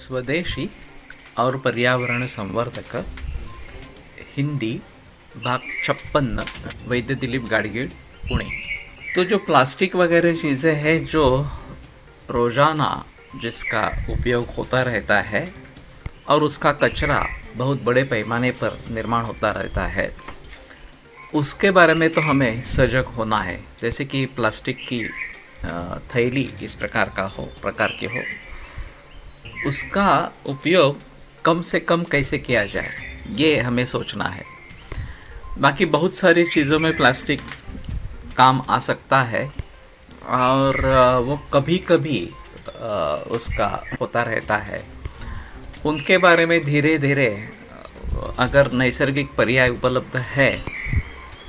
स्वदेशी और पर्यावरण संवर्धक हिंदी भाग 56 वैद्य दिलीप गाडगीळ पुणे। तो जो प्लास्टिक वगैरह चीज़ें हैं जो रोज़ाना जिसका उपयोग होता रहता है और उसका कचरा बहुत बड़े पैमाने पर निर्माण होता रहता है, उसके बारे में तो हमें सजग होना है। जैसे कि प्लास्टिक की थैली इस प्रकार की हो, उसका उपयोग कम से कम कैसे किया जाए ये हमें सोचना है। बाकी बहुत सारी चीज़ों में प्लास्टिक काम आ सकता है और वो कभी कभी उसका होता रहता है। उनके बारे में धीरे धीरे अगर नैसर्गिक पर्याय उपलब्ध है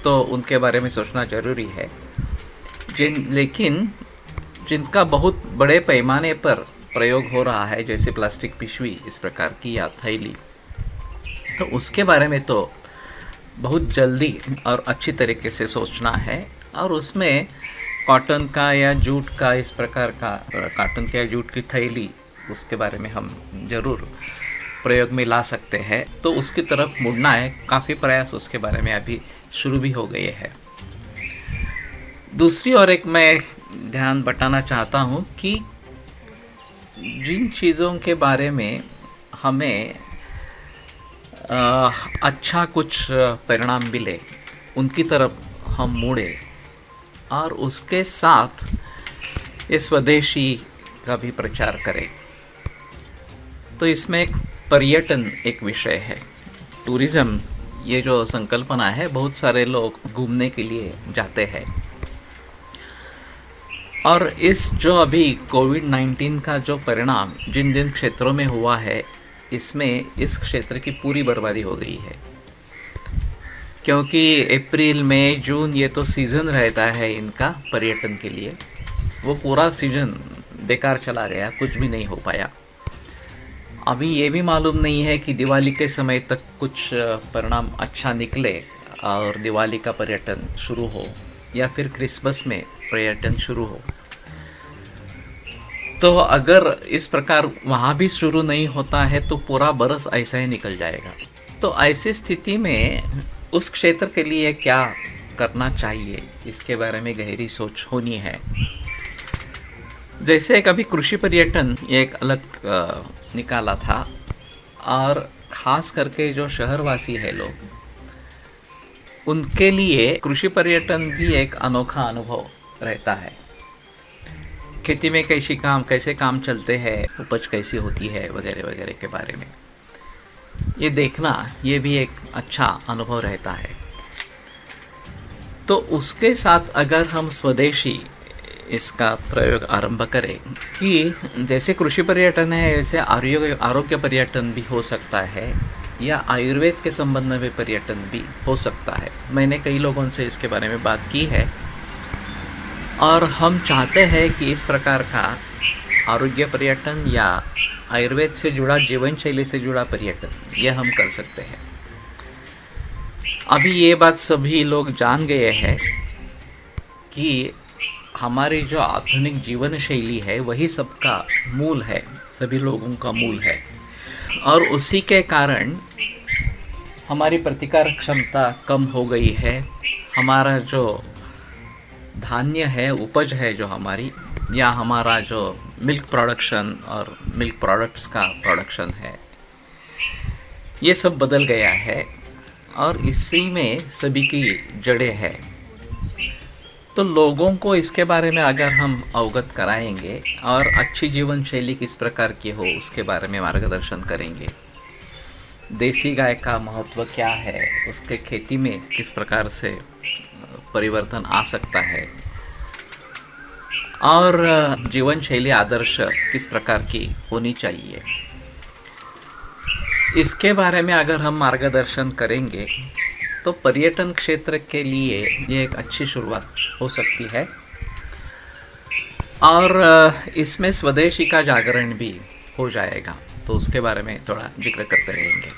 तो उनके बारे में सोचना ज़रूरी है। लेकिन जिनका बहुत बड़े पैमाने पर प्रयोग हो रहा है, जैसे प्लास्टिक पिशवी इस प्रकार की या थैली, तो उसके बारे में तो बहुत जल्दी और अच्छी तरीके से सोचना है। और उसमें कॉटन का या जूट का इस प्रकार का कॉटन का या जूट की थैली, उसके बारे में हम ज़रूर प्रयोग में ला सकते हैं। तो उसकी तरफ मुड़ना है। काफ़ी प्रयास उसके बारे में अभी शुरू भी हो गए हैं। दूसरी ओर एक मैं ध्यान बटाना चाहता हूँ कि जिन चीज़ों के बारे में हमें अच्छा कुछ परिणाम मिले, उनकी तरफ हम मुड़े और उसके साथ ये स्वदेशी का भी प्रचार करें। तो इसमें पर्यटन एक विषय है। टूरिज़्म ये जो संकल्पना है, बहुत सारे लोग घूमने के लिए जाते हैं और इस जो अभी कोविड-19 का जो परिणाम जिन जिन क्षेत्रों में हुआ है, इसमें इस क्षेत्र की पूरी बर्बादी हो गई है। क्योंकि अप्रैल मई जून ये तो सीज़न रहता है इनका पर्यटन के लिए, वो पूरा सीज़न बेकार चला गया, कुछ भी नहीं हो पाया। अभी ये भी मालूम नहीं है कि दिवाली के समय तक कुछ परिणाम अच्छा निकले और दिवाली का पर्यटन शुरू हो या फिर क्रिसमस में पर्यटन शुरू हो। तो अगर इस प्रकार वहाँ भी शुरू नहीं होता है तो पूरा बरस ऐसा ही निकल जाएगा। तो ऐसी स्थिति में उस क्षेत्र के लिए क्या करना चाहिए, इसके बारे में गहरी सोच होनी है। जैसे कभी कृषि पर्यटन एक अलग निकाला था और ख़ास करके जो शहरवासी है लोग, उनके लिए कृषि पर्यटन भी एक अनोखा अनुभव रहता है। खेती में कैसे काम चलते हैं, उपज कैसी होती है वगैरह वगैरह के बारे में ये देखना, ये भी एक अच्छा अनुभव रहता है। तो उसके साथ अगर हम स्वदेशी इसका प्रयोग आरंभ करें कि जैसे कृषि पर्यटन है, वैसे आरोग्य पर्यटन भी हो सकता है या आयुर्वेद के संबंध में पर्यटन भी हो सकता है। मैंने कई लोगों से इसके बारे में बात की है और हम चाहते हैं कि इस प्रकार का आरोग्य पर्यटन या आयुर्वेद से जुड़ा, जीवन शैली से जुड़ा पर्यटन यह हम कर सकते हैं। अभी ये बात सभी लोग जान गए हैं कि हमारी जो आधुनिक जीवन शैली है वही सबका मूल है, सभी लोगों का मूल है। और उसी के कारण हमारी प्रतिकार क्षमता कम हो गई है। हमारा जो धान्य है, उपज है जो हमारी, या हमारा जो मिल्क प्रोडक्शन और मिल्क प्रोडक्ट्स का प्रोडक्शन है, ये सब बदल गया है और इसी में सभी की जड़ें हैं। तो लोगों को इसके बारे में अगर हम अवगत कराएंगे और अच्छी जीवन शैली किस प्रकार की हो उसके बारे में मार्गदर्शन करेंगे, देसी गाय का महत्व क्या है, उसके खेती में किस प्रकार से परिवर्तन आ सकता है और जीवन शैली आदर्श किस प्रकार की होनी चाहिए, इसके बारे में अगर हम मार्गदर्शन करेंगे तो पर्यटन क्षेत्र के लिए ये एक अच्छी शुरुआत हो सकती है और इसमें स्वदेशी का जागरण भी हो जाएगा। तो उसके बारे में थोड़ा जिक्र करते रहेंगे।